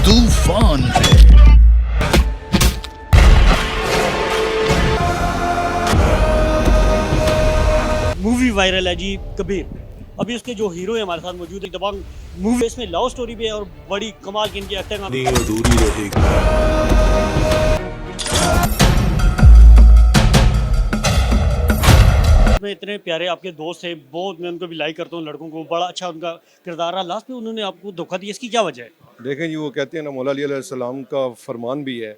तूफान है। Movie viral है जी कबीर। अभी उसके जो हीरो है हमारे साथ मौजूद है दबंग मूवी, इसमें लव स्टोरी भी है और बड़ी कमाल की इनकी एक्टिंग नहीं अधूरी रहेगी। में इतने प्यारे आपके दोस्त हैं, बहुत मैं उनको भी लाइक करता हूँ, लड़कों को बड़ा अच्छा उनका किरदार रहा। लास्ट में उन्होंने आपको धोखा दिया, इसकी क्या वजह है? देखें जी, वो कहते हैं ना, मौला अली अलैहिस्सलाम का फरमान भी है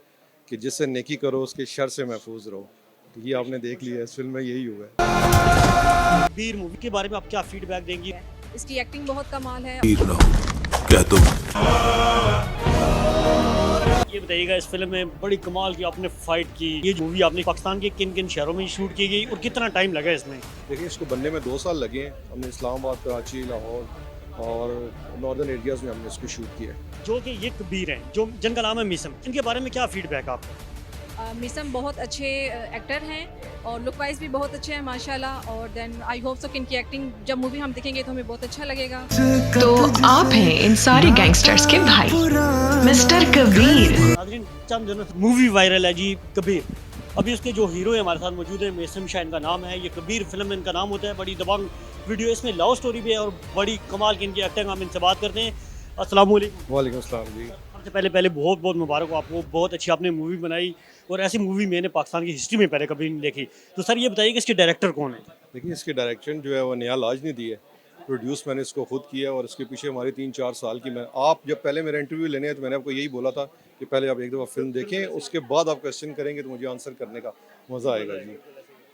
कि जिससे नेकी करो उसके शर से महफूज रहो। तो ये आपने देख लिया, इस फिल्म में यही हुआ है। कबीर मूवी के बारे में आप क्या फीडबैक देंगी? इसकी एक्टिंग बहुत कमाल है। तीर ना हो कह दो। ये बताइएगा, इस फिल्म में बड़ी कमाल की आपने फाइट की, ये मूवी आपने पाकिस्तान के किन किन शहरों में शूट की गई और कितना टाइम लगा इसमें? देखिए, इसको बनने में 2 साल लगे हैं। हमने इस्लामाबाद, कराची, लाहौर और नॉर्दर्न एरियाज़ में हमने इसको शूट किया है। जो कि ये कबीर हैं, जो जिनका नाम है मिसम, इनके बारे में क्या फीडबैक आपका? मिसम बहुत अच्छे एक्टर हैं और लुक वाइज भी बहुत अच्छे हैं माशाल्लाह। और देन आई होप सो कि इनकी एक्टिंग जब मूवी हम देखेंगे तो हमें बहुत अच्छा लगेगा। तो आप हैं इन सारे गैंगस्टर्स के भाई मिस्टर कबीर। नाज़रीन, चंद दिनों से मूवी वायरल है जी कबीर। अभी उसके जो हीरो है हमारे साथ मौजूद है, मिसम शाह इनका नाम है। ये कबीर फिल्म में इनका नाम होता है। बड़ी दबंग वीडियो, इसमें लव स्टोरी भी है और बड़ी कमाल की इनकी एक्टिंग। हम इनसे बात करते हैं। अस्सलाम वालेकुम। वालेकुम अस्सलाम जी। सबसे पहले बहुत बहुत मुबारक हो आपको, बहुत अच्छी आपने मूवी बनाई और ऐसी मूवी मैंने पाकिस्तान की हिस्ट्री में पहले कभी नहीं देखी। तो सर ये बताइए कि इसके डायरेक्टर कौन है? देखिए, इसके डायरेक्शन जो है वो निहाल लाजनी दी है। प्रोड्यूस मैंने इसको खुद किया और इसके पीछे हमारी 3-4 साल की मैं आप जब पहले मेरा इंटरव्यू लेने हैं तो मैंने आपको यही बोला था कि पहले आप एक दफ़ा फिल्म देखें, उसके बाद आप क्वेश्चन करेंगे तो मुझे आंसर करने का मज़ा आएगा जी।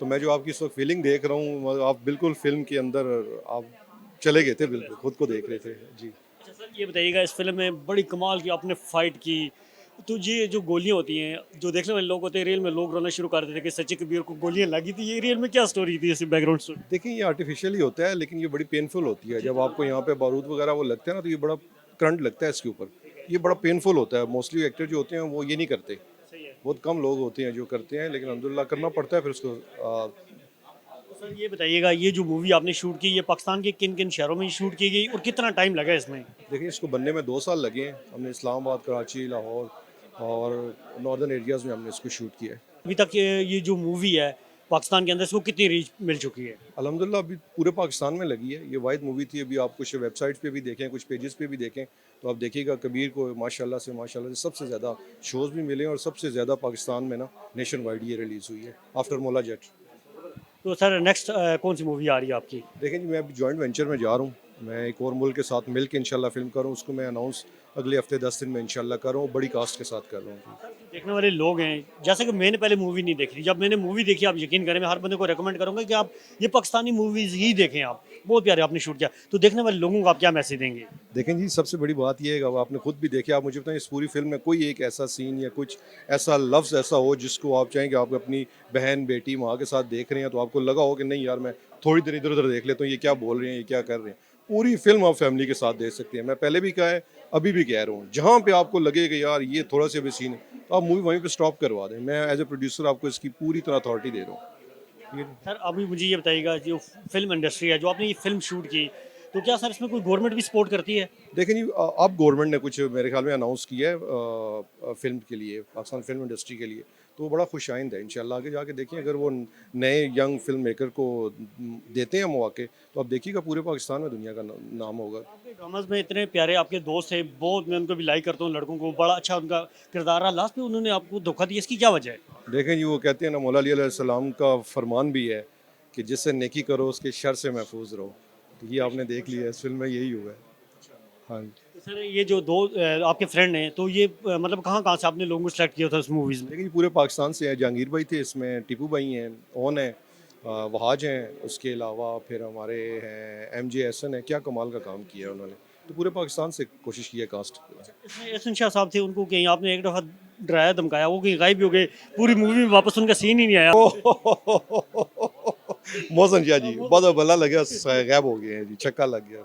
तो मैं जो आपकी इस वक्त फीलिंग देख रहा हूँ, आप बिल्कुल फिल्म के अंदर आप चले गए थे, बिल्कुल खुद को देख रहे थे जी। अच्छा सर, ये बताइएगा, इस फिल्म में बड़ी कमाल की आपने फाइट की, तो ये जो गोलियां होती हैं, जो देखने वाले लोग होते हैं, रियल में लोग रोना शुरू कर देते थे कि सच्ची कबीर को गोलियां लगी थी। ये रियल में क्या स्टोरी थी, ऐसी बैकग्राउंड स्टोरी? देखिए, ये आर्टिफिशियल ही होता है, लेकिन ये बड़ी पेनफुल होती है। जब आपको यहाँ पे बारूद वगैरह वो लगता है ना, तो ये बड़ा करंट लगता है इसके ऊपर। ये बड़ा पेनफुल होता है। मोस्टली एक्टर जो होते हैं वो ये नहीं करते, सही है। बहुत कम लोग होते हैं जो करते हैं, लेकिन अल्हम्दुलिल्लाह करना पड़ता है फिर उसको। सर ये बताइएगा, ये जो मूवी आपने शूट की, ये पाकिस्तान के किन किन शहरों में शूट की गई और कितना टाइम लगा इसमें? देखिए, इसको बनने में 2 साल लगे हैं। हमने इस्लामाबाद, कराची, लाहौर और नॉर्दर्न एरियाज़ में हमने इसको शूट किया है। अभी तक ये जो मूवी है पाकिस्तान के अंदर, इसको कितनी रीच मिल चुकी है? अल्हम्दुलिल्लाह अभी पूरे पाकिस्तान में लगी है। ये वाहिद मूवी थी। अभी आप कुछ वेबसाइट्स पे भी देखें, कुछ पेजेस पे भी देखें तो आप देखिएगा कबीर को माशाल्लाह से सबसे ज़्यादा शोज़ भी मिले हैं और सबसे ज़्यादा पाकिस्तान में ना नेशन वाइड ये रिलीज़ हुई है आफ्टर मौला जट। तो सर नेक्स्ट कौन सी मूवी आ रही है आपकी? देखें जी, मैं अभी जॉइंट वेंचर में जा रहा हूँ। मैं एक और मुल्क के साथ मिल के इंशाल्लाह फिल्म कर रहा हूँ। उसको मैं अनाउंस अगले हफ्ते 10 दिन में इंशाल्लाह कर रहा हूँ। बड़ी कास्ट के साथ कर रहा हूँ। देखने वाले लोग हैं, जैसे कि मैंने पहले मूवी नहीं देखी थी, जब मैंने मूवी देखी, आप यकीन करें, मैं हर बंदे को रेकमेंड करूंगा कि आप ये पाकिस्तानी मूवीज़ ही देखें। आप बहुत प्यारे आपने शूट किया, तो देखने वाले लोगों को आप क्या मैसेज देंगे? देखें जी, सबसे बड़ी बात यह है कि अब आपने खुद भी देखे, आप मुझे बताएं इस पूरी फिल्म में कोई एक ऐसा सीन या कुछ ऐसा लफ्ज़ ऐसा हो जिसको आप चाहें कि आप अपनी बहन, बेटी, माँ के साथ देख रहे हैं तो आपको लगा हो कि नहीं यार, मैं थोड़ी देर इधर उधर देख लेता हूँ, ये क्या बोल रहे हैं, ये क्या कर रहे हैं। पूरी फिल्म आप फैमिली के साथ देख सकते हैं। मैं पहले भी कहा है, अभी भी कह रहा हूँ, जहाँ पे आपको लगेगा यार ये थोड़ा सा भी सीन है तो आप मूवी वहीं पे स्टॉप करवा दें। मैं एज ए प्रोड्यूसर आपको इसकी पूरी तरह अथॉरिटी दे रहा हूँ। सर अभी मुझे ये बताइएगा, जो फिल्म इंडस्ट्री है, जो आपने ये फिल्म शूट की, तो क्या सर इसमें कोई गवर्नमेंट भी सपोर्ट करती है? देखें जी, अब गवर्नमेंट ने कुछ मेरे ख्याल में अनाउंस किया है फिल्म के लिए, पाकिस्तान फिल्म इंडस्ट्री के लिए, तो वो बड़ा खुशाइंद है। इंशाल्लाह आगे जाके देखें, अगर वो नए यंग फिल्म मेकर को देते हैं मौके तो आप देखिएगा पूरे पाकिस्तान में दुनिया का नाम होगा। आपके ड्रामाज में इतने प्यारे आपके दोस्त हैं, बहुत मैं उनको भी लाइक करता हूँ, लड़कों को बड़ा अच्छा उनका किरदार रहा। लास्ट में उन्होंने आपको धोखा दिया, इसकी क्या वजह है? देखें जी, वो कहते हैं ना, मौला अली अलैहिस्सलाम का फरमान भी है कि जिससे नेकी करो उसके शर से महफूज रहो। तो ये आपने देख लिया, इस फिल्म में यही हुआ है। हाँ जी। तो सर ये जो दो आपके फ्रेंड हैं, तो ये मतलब कहाँ कहाँ से आपने लोगों को सेलेक्ट किया था उस मूवीज़ में? देखिए, पूरे पाकिस्तान से हैं। जहांगीर भाई थे इसमें, टीपू भाई हैं, ओन है, वहाज हैं, उसके अलावा फिर हमारे हैं MJ हसन है। क्या कमाल का काम किया है उन्होंने। तो पूरे पाकिस्तान से कोशिश की है कास्ट। इसमें एहसन शाह साहब थे, उनको कहीं आपने एक दफ़ा डराया धमकाया, वो कहीं गायब भी हो गए, पूरी मूवी में वापस उनका सीन ही नहीं आया। मोहसन शाह जी बहुत भला लगा, गायब हो गए हैं जी, छक्का लग गया।